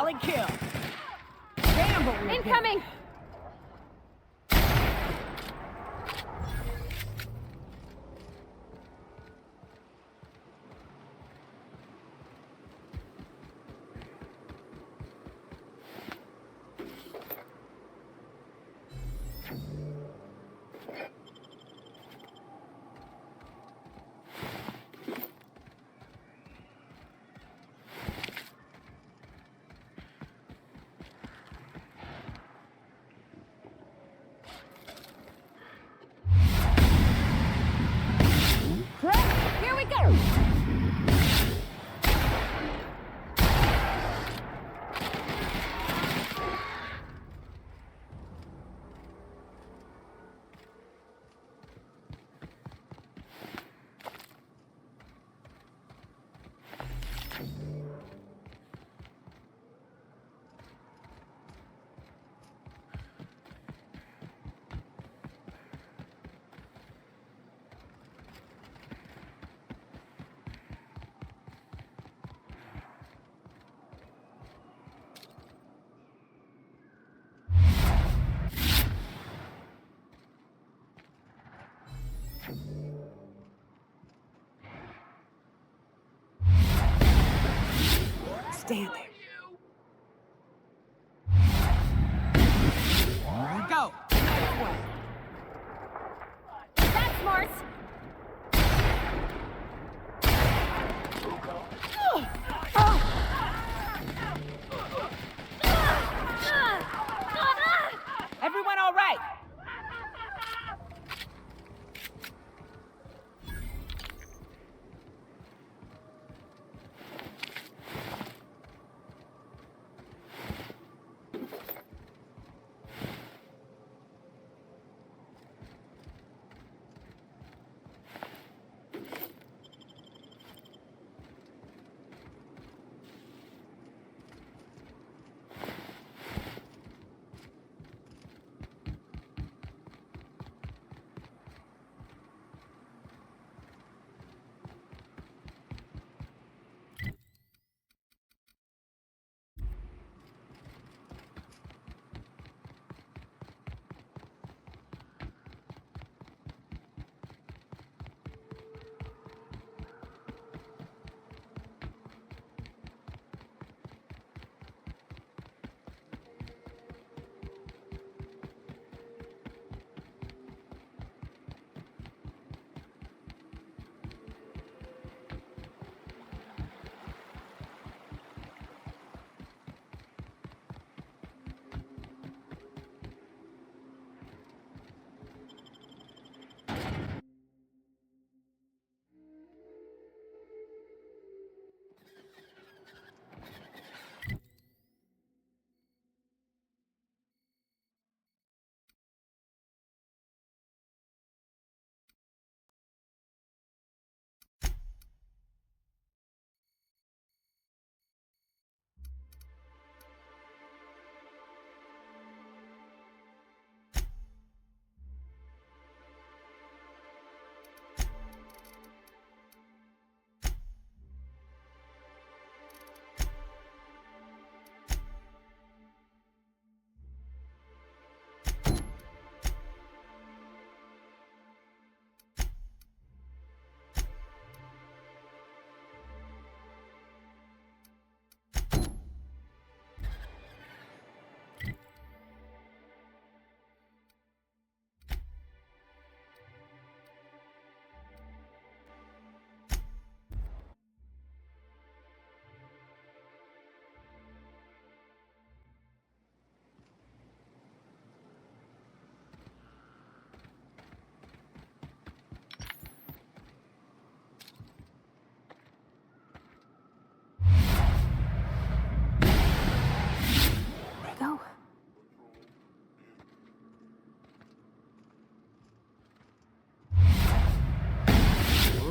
Solid kill. Damn, but we're Incoming! Here we go! Stand there. Here we go. Nice one. That's smart! Everyone all right?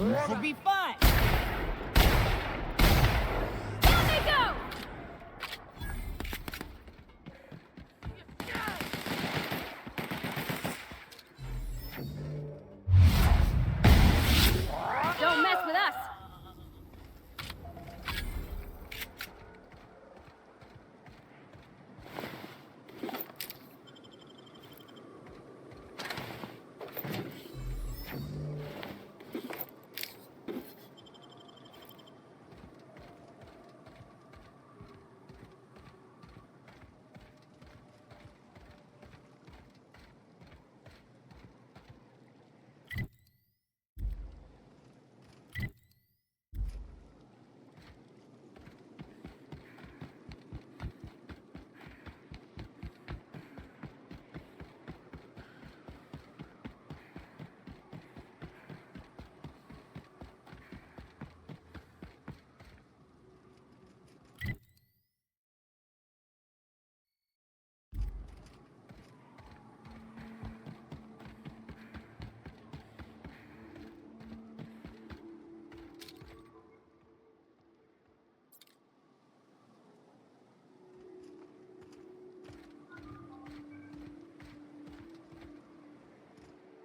This will be fun. Down they go! Don't mess with us.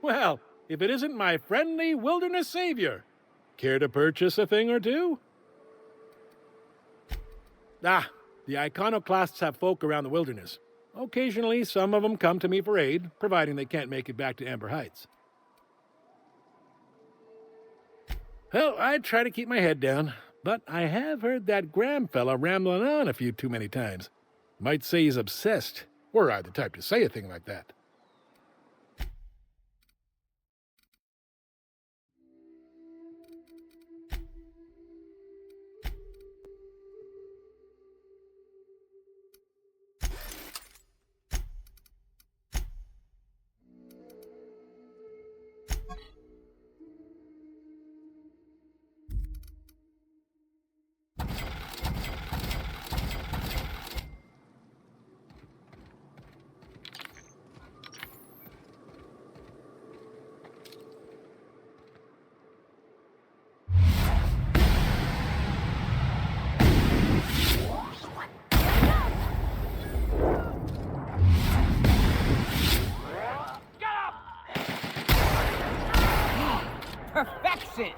Well, if it isn't my friendly wilderness savior. Care to purchase a thing or two? Ah, the iconoclasts have folk around the wilderness. Occasionally, some of them come to me for aid, providing they can't make it back to Amber Heights. Well, I try to keep my head down, but I have heard that Graham fella rambling on a few too many times. Might say he's obsessed. Were I the type to say a thing like that. Perfection!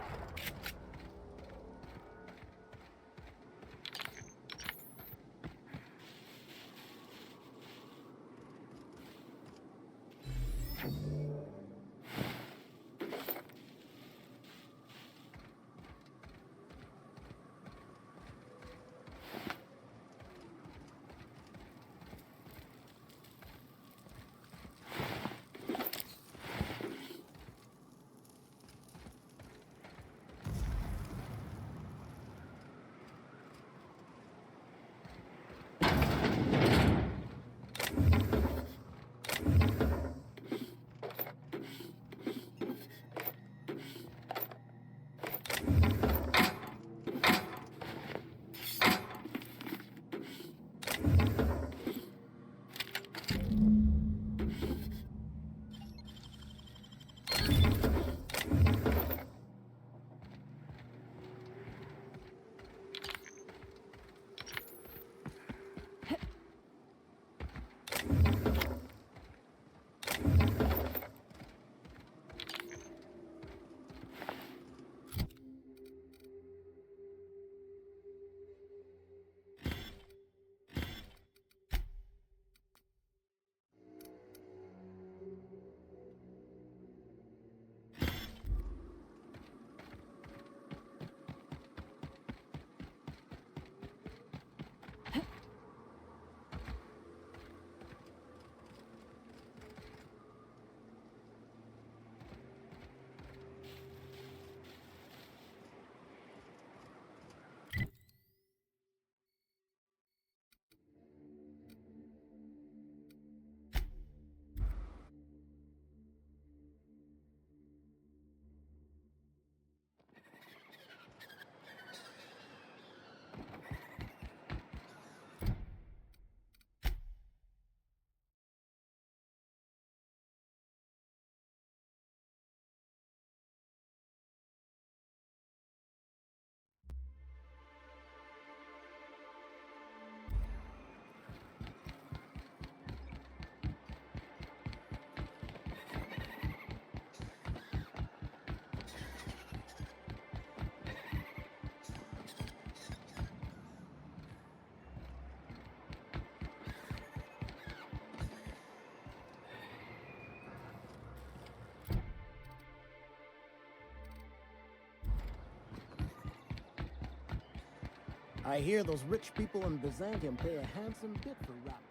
I hear those rich people in Byzantium pay a handsome bit for rap.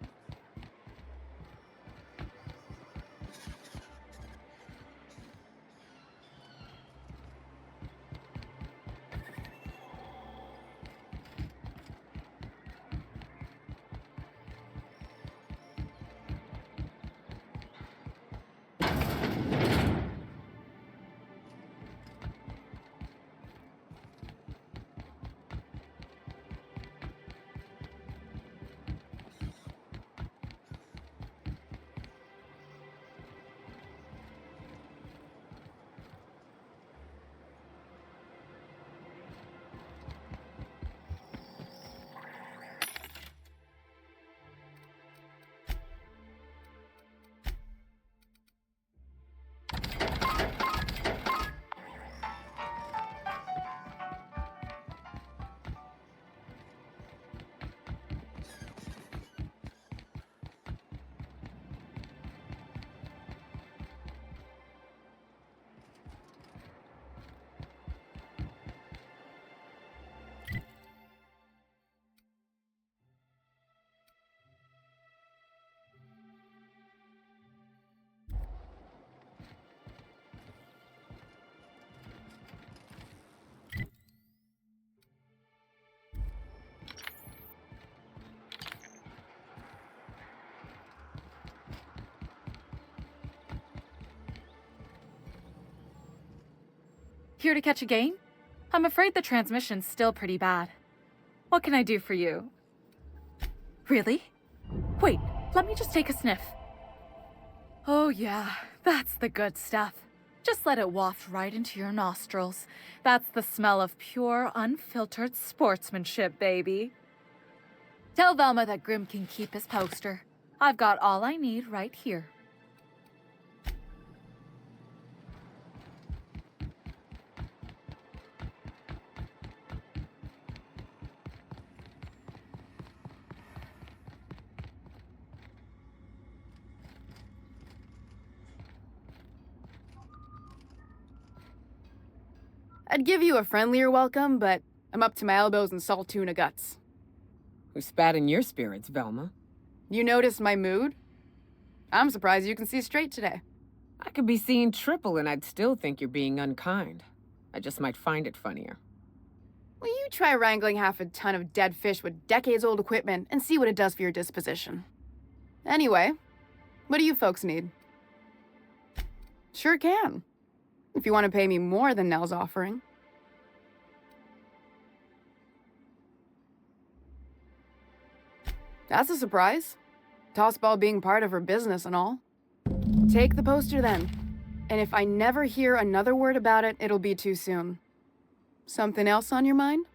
Here to catch a game? I'm afraid the transmission's still pretty bad. What can I do for you? Really? Wait, let me just take a sniff. Oh yeah, that's the good stuff. Just let it waft right into your nostrils. That's the smell of pure, unfiltered sportsmanship, baby. Tell Velma that Grim can keep his poster. I've got all I need right here. I'd give you a friendlier welcome, but I'm up to my elbows in salt tuna guts. Who spat in your spirits, Velma? You notice my mood? I'm surprised you can see straight today. I could be seeing triple and I'd still think you're being unkind. I just might find it funnier. Well, you try wrangling half a ton of dead fish with decades-old equipment and see what it does for your disposition. Anyway, what do you folks need? Sure can. If you want to pay me more than Nell's offering. That's a surprise. Tossball being part of her business and all. Take the poster then. And if I never hear another word about it, it'll be too soon. Something else on your mind?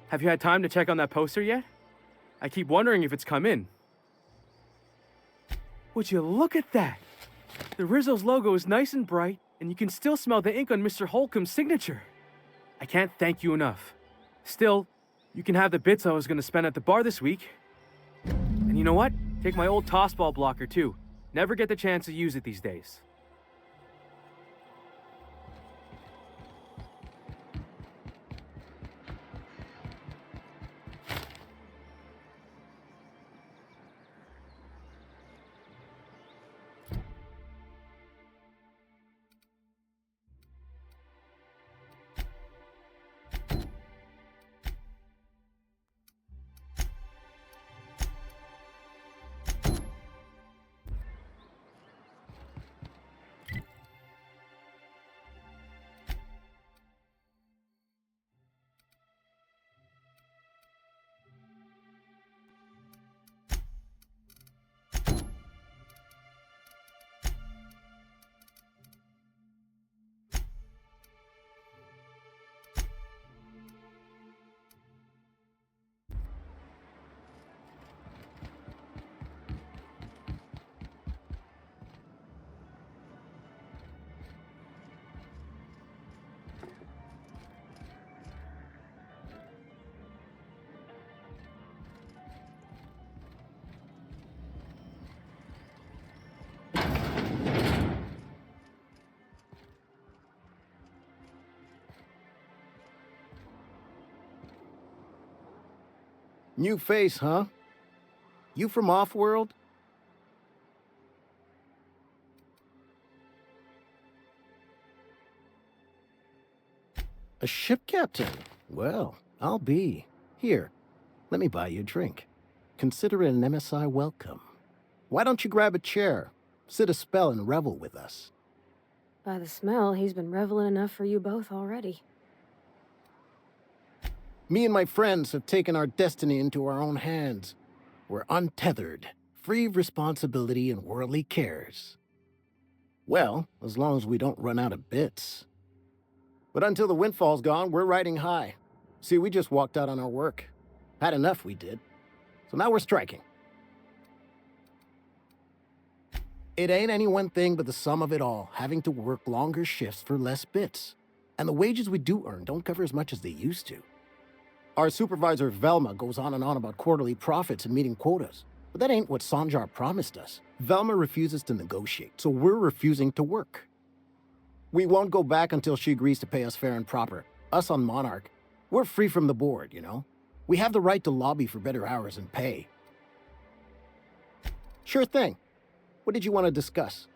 Have you had time to check on that poster yet? I keep wondering if it's come in. Would you look at that? The Rizzo's logo is nice and bright, and you can still smell the ink on Mr. Holcomb's signature. I can't thank you enough. Still, you can have the bits I was going to spend at the bar this week. And you know what? Take my old tossball blocker too. Never get the chance to use it these days. New face, huh? You from off-world? A ship captain? Well, I'll be. Here, let me buy you a drink. Consider it an MSI welcome. Why don't you grab a chair, sit a spell and revel with us? By the smell, he's been reveling enough for you both already. Me and my friends have taken our destiny into our own hands. We're untethered, free of responsibility and worldly cares. Well, as long as we don't run out of bits. But until the windfall's gone, we're riding high. See, we just walked out on our work. Had enough, we did. So now we're striking. It ain't any one thing but the sum of it all, having to work longer shifts for less bits. And the wages we do earn don't cover as much as they used to. Our supervisor, Velma, goes on and on about quarterly profits and meeting quotas. But that ain't what Sanjar promised us. Velma refuses to negotiate, so we're refusing to work. We won't go back until she agrees to pay us fair and proper. Us on Monarch, we're free from the board, you know? We have the right to lobby for better hours and pay. Sure thing. What did you want to discuss?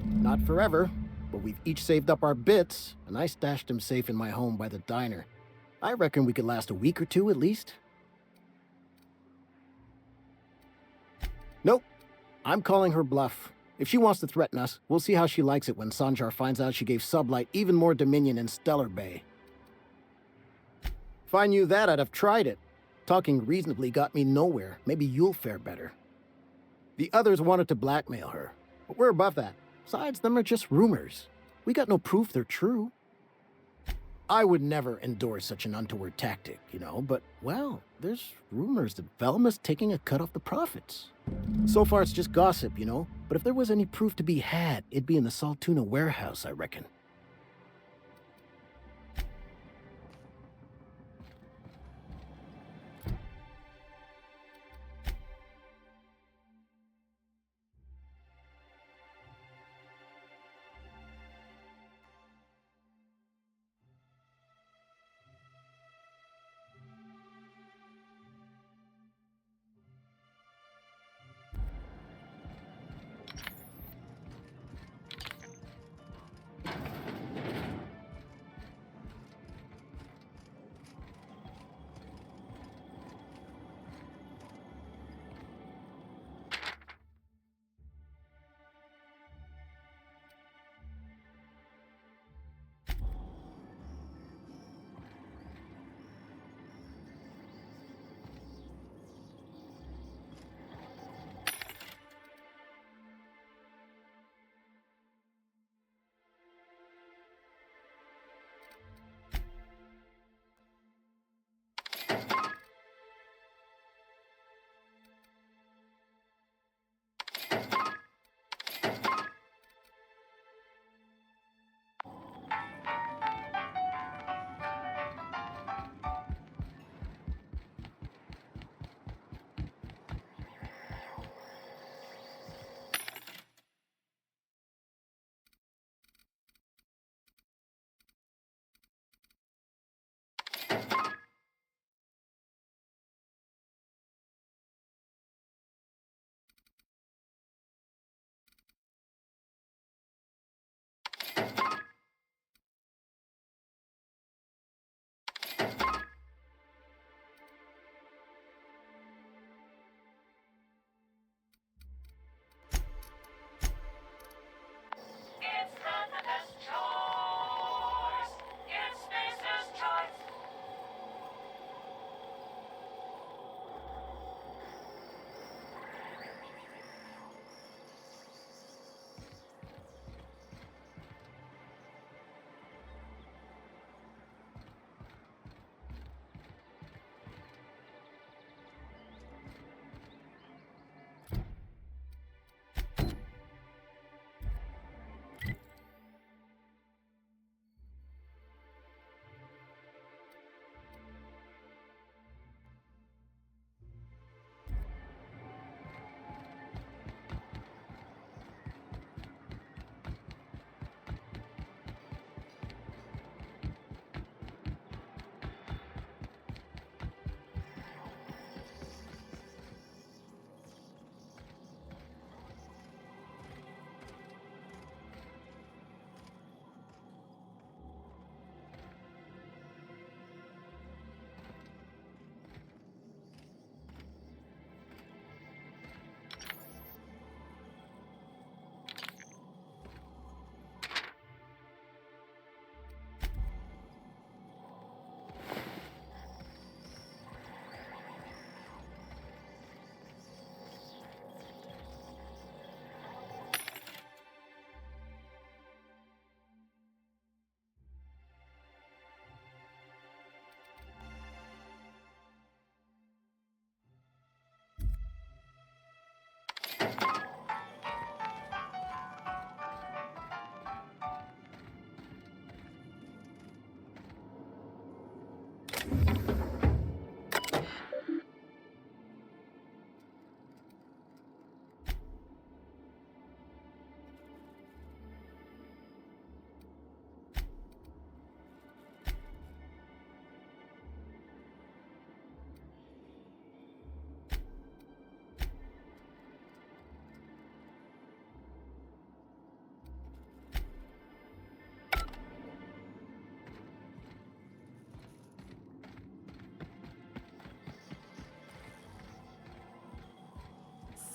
Not forever, but we've each saved up our bits, and I stashed them safe in my home by the diner. I reckon we could last a week or two at least. Nope. I'm calling her bluff. If she wants to threaten us, we'll see how she likes it when Sanjar finds out she gave Sublight even more dominion in Stellar Bay. If I knew that, I'd have tried it. Talking reasonably got me nowhere. Maybe you'll fare better. The others wanted to blackmail her, but we're above that. Besides, them are just rumors. We got no proof they're true. I would never endorse such an untoward tactic, but, well, there's rumors that Velma's taking a cut off the profits. So far, it's just gossip, but if there was any proof to be had, it'd be in the Saltuna warehouse, I reckon.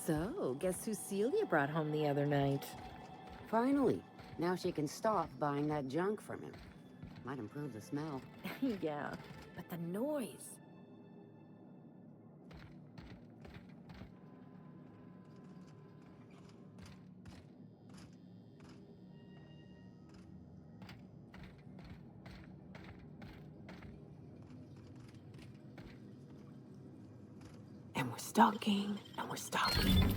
So, guess who Celia brought home the other night? Finally. Now she can stop buying that junk from him. Might improve the smell. Yeah, but the noise. And we're stalking, and we're stalking.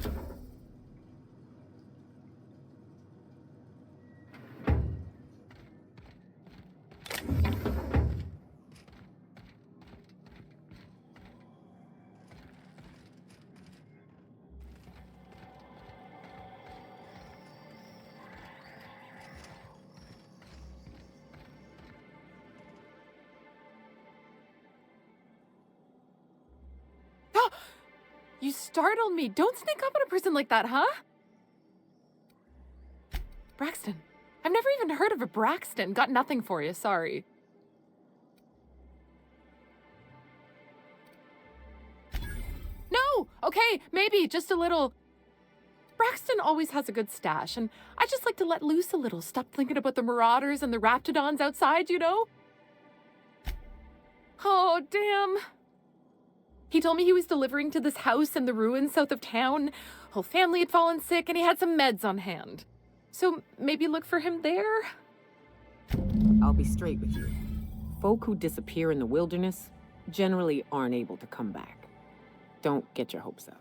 You startled me. Don't sneak up on a person like that, huh? Braxton. I've never even heard of a Braxton. Got nothing for you, sorry. No! Okay, maybe, just a little. Braxton always has a good stash, and I just like to let loose a little. Stop thinking about the marauders and the raptidons outside, you know? Oh, damn. He told me he was delivering to this house in the ruins south of town. Whole family had fallen sick, and he had some meds on hand. So maybe look for him there? I'll be straight with you. Folk who disappear in the wilderness generally aren't able to come back. Don't get your hopes up.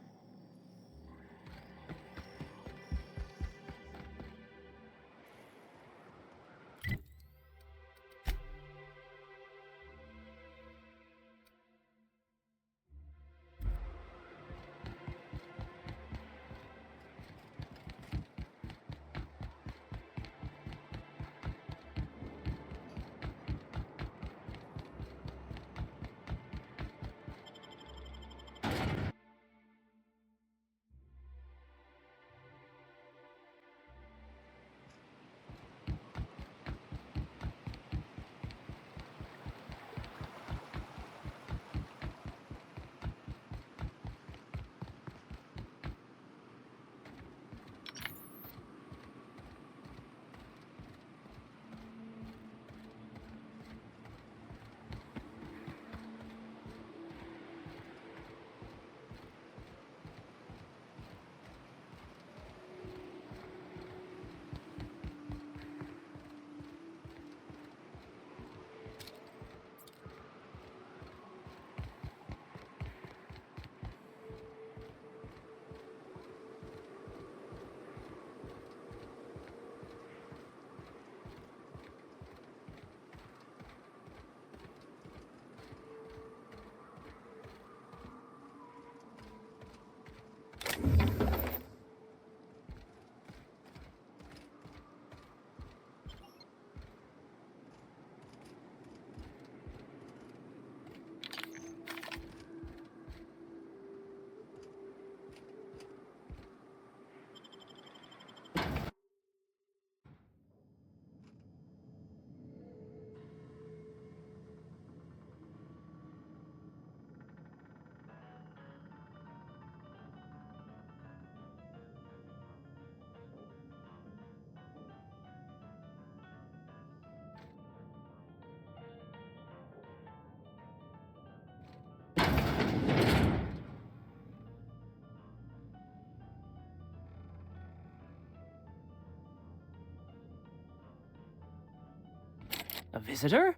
A visitor?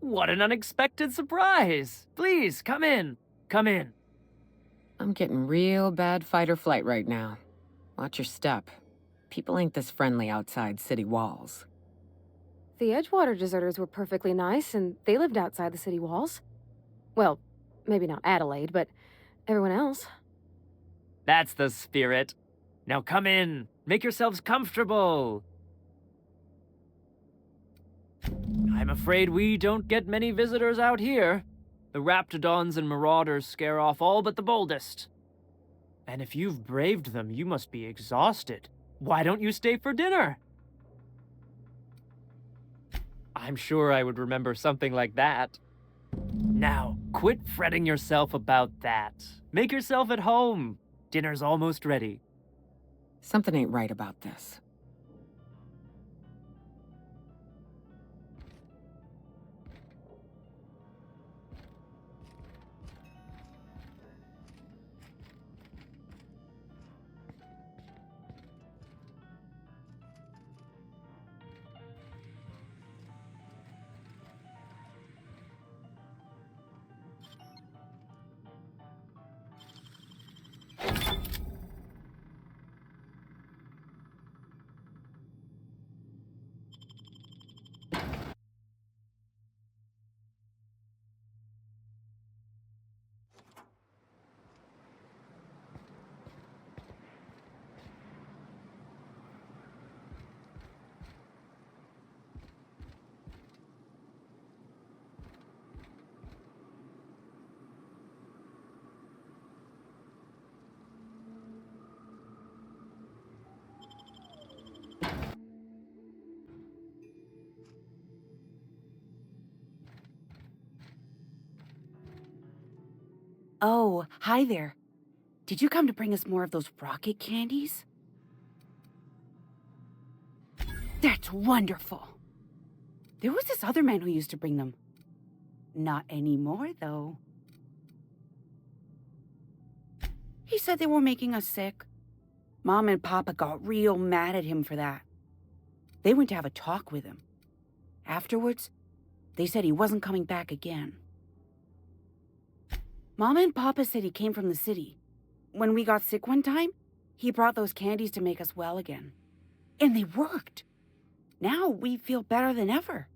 What an unexpected surprise! Please, come in. Come in. I'm getting real bad fight or flight right now. Watch your step. People ain't this friendly outside city walls. The Edgewater deserters were perfectly nice, and they lived outside the city walls. Well, maybe not Adelaide, but everyone else. That's the spirit. Now come in. Make yourselves comfortable. I'm afraid we don't get many visitors out here. The raptidons and marauders scare off all but the boldest. And if you've braved them, you must be exhausted. Why don't you stay for dinner? I'm sure I would remember something like that. Now, quit fretting yourself about that. Make yourself at home. Dinner's almost ready. Something ain't right about this. Oh, hi there. Did you come to bring us more of those rocket candies? That's wonderful. There was this other man who used to bring them. Not anymore, though. He said they were making us sick. Mom and Papa got real mad at him for that. They went to have a talk with him. Afterwards, they said he wasn't coming back again. Mama and Papa said he came from the city. When we got sick one time, he brought those candies to make us well again. And they worked. Now we feel better than ever.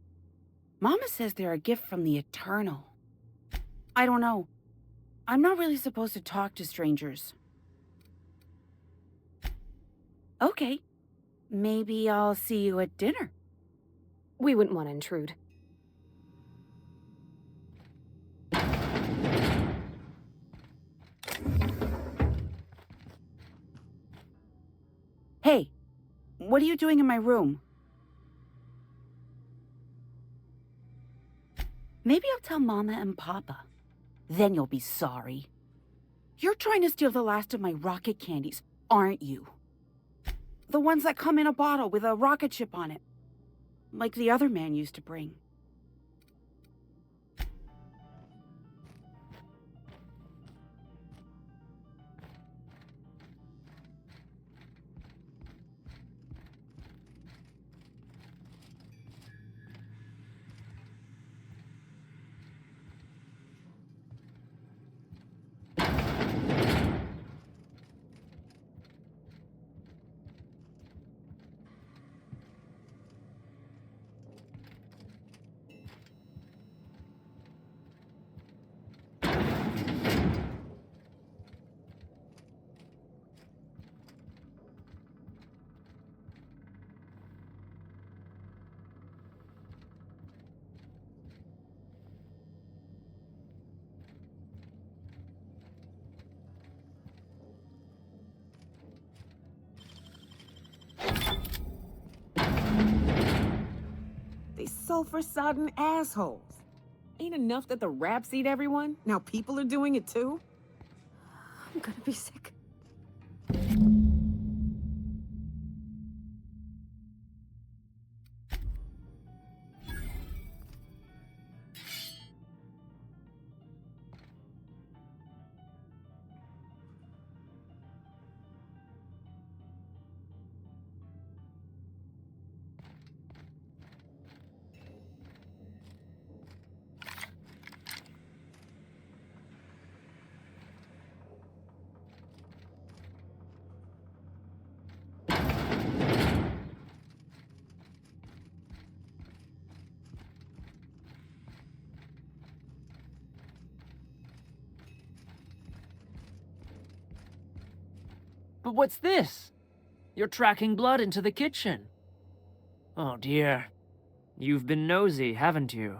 Mama says they're a gift from the Eternal. I don't know. I'm not really supposed to talk to strangers. Okay. Maybe I'll see you at dinner. We wouldn't want to intrude. Hey, what are you doing in my room? Maybe I'll tell Mama and Papa. Then you'll be sorry. You're trying to steal the last of my rocket candies, aren't you? The ones that come in a bottle with a rocket ship on it. Like the other man used to bring. They sulfur-sodden assholes. Ain't enough that the raps eat everyone? Now people are doing it too? I'm gonna be sick. But what's this? You're tracking blood into the kitchen. Oh dear. You've been nosy, haven't you?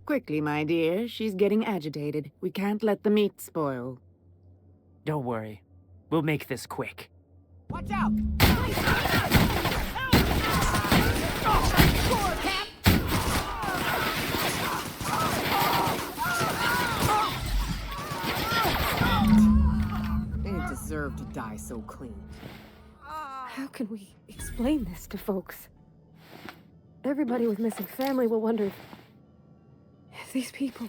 Quickly, my dear. She's getting agitated. We can't let the meat spoil. Don't worry. We'll make this quick. Watch out! deserve to die so clean. How can we explain this to folks? Everybody with missing family will wonder if these people...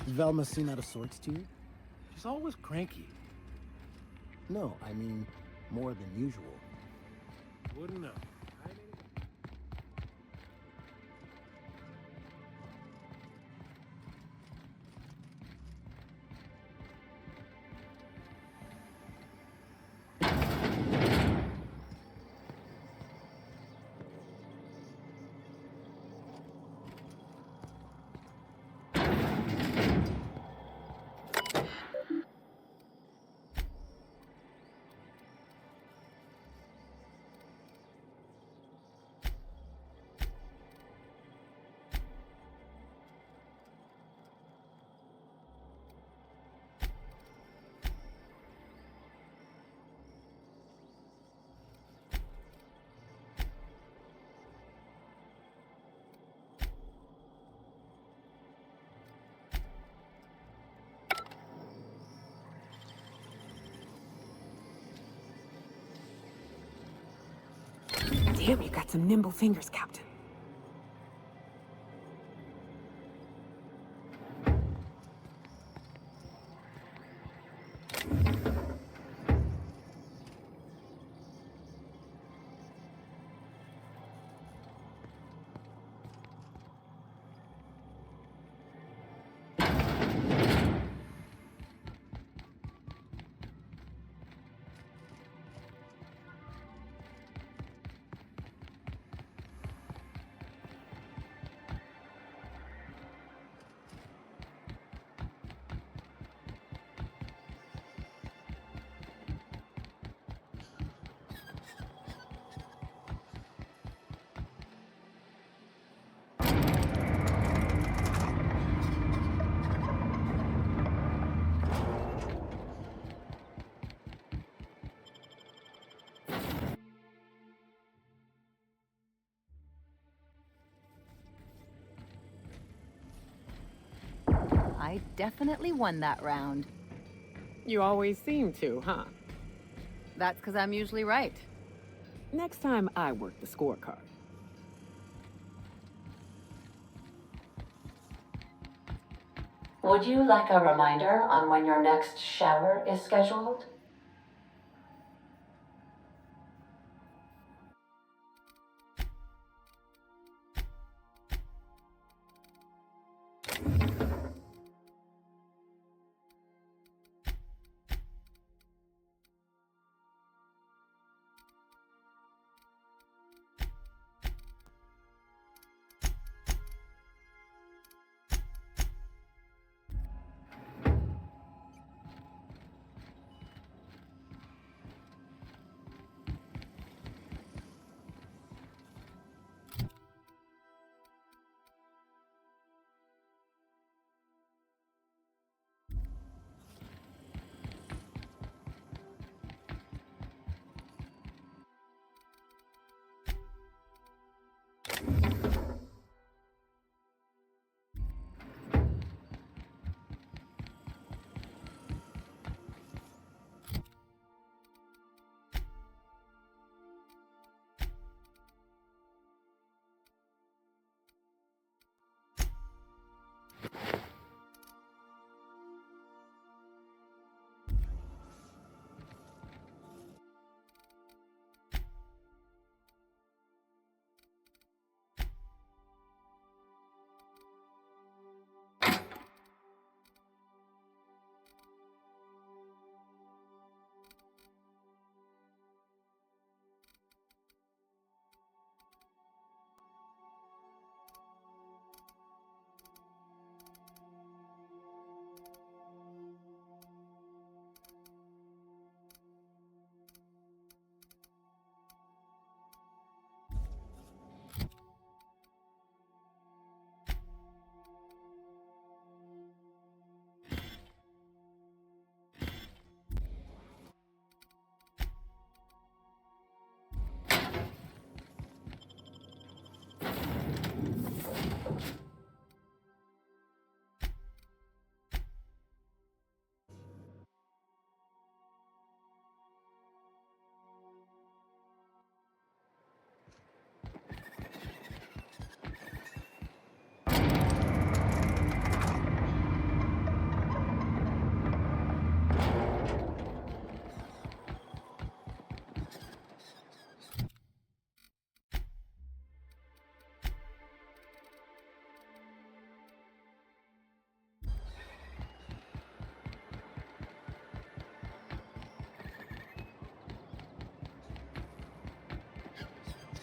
Velma seem out of sorts to you? She's always cranky. No, I mean more than usual. Wouldn't know. Damn, you got some nimble fingers, Captain. I definitely won that round. You always seem to, huh? That's because I'm usually right. Next time I work the scorecard. Would you like a reminder on when your next shower is scheduled?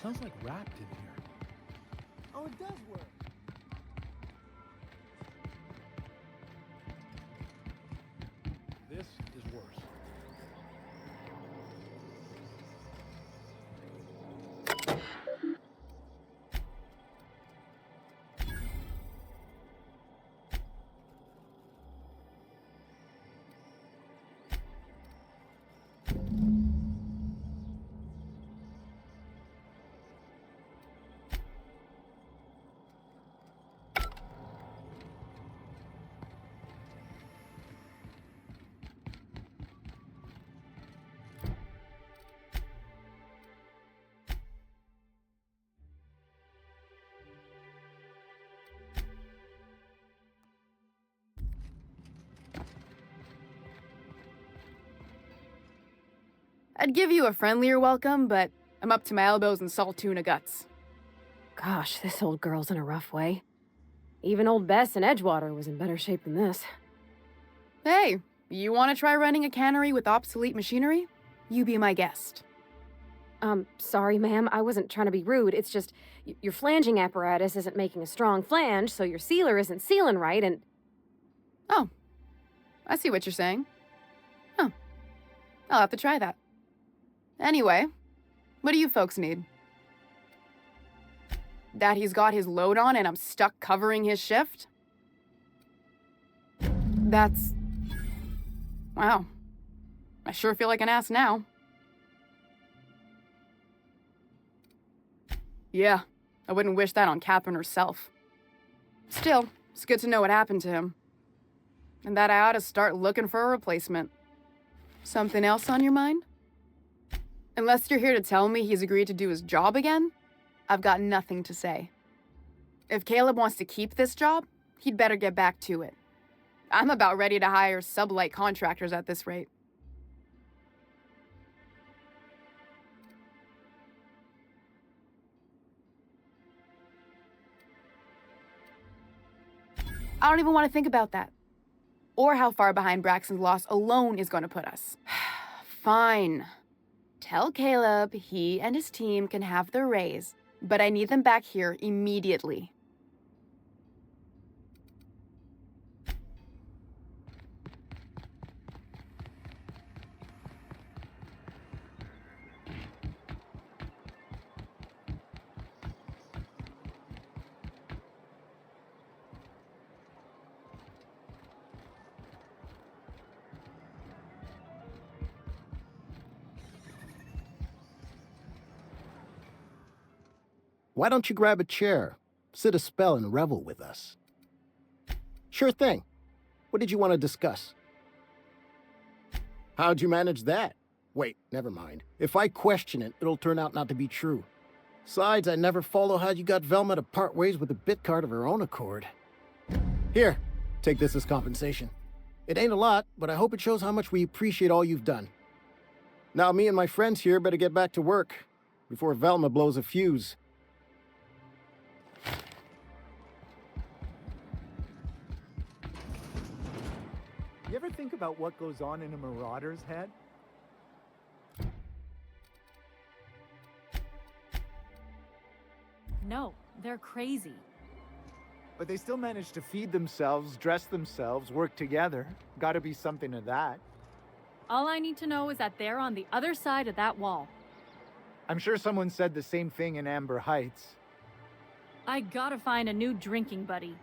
Sounds like wrapped in here. Oh, it does work. This is worse. I'd give you a friendlier welcome, but I'm up to my elbows in salt tuna guts. Gosh, this old girl's in a rough way. Even old Bess in Edgewater was in better shape than this. Hey, you want to try running a cannery with obsolete machinery? You be my guest. Sorry, ma'am. I wasn't trying to be rude. It's just, your flanging apparatus isn't making a strong flange, so your sealer isn't sealing right, and... Oh, I see what you're saying. Huh. I'll have to try that. Anyway, what do you folks need? That he's got his load on and I'm stuck covering his shift? That's... Wow. I sure feel like an ass now. Yeah, I wouldn't wish that on Catherine herself. Still, it's good to know what happened to him. and that I ought to start looking for a replacement. Something else on your mind? Unless you're here to tell me he's agreed to do his job again, I've got nothing to say. If Caleb wants to keep this job, he'd better get back to it. I'm about ready to hire sublight contractors at this rate. I don't even want to think about that. Or how far behind Braxton's loss alone is going to put us. Fine. Tell Caleb he and his team can have their raise, but I need them back here immediately. Why don't you grab a chair, sit a spell, and revel with us? Sure thing. What did you want to discuss? How'd you manage that? Wait, never mind. If I question it, it'll turn out not to be true. Besides, I never follow how you got Velma to part ways with a bit card of her own accord. Here, take this as compensation. It ain't a lot, but I hope it shows how much we appreciate all you've done. Now me and my friends here better get back to work before Velma blows a fuse. You ever think about what goes on in a marauder's head? No, they're crazy. But they still manage to feed themselves, dress themselves, work together. Gotta be something to that. All I need to know is that they're on the other side of that wall. I'm sure someone said the same thing in Amber Heights. I gotta find a new drinking buddy.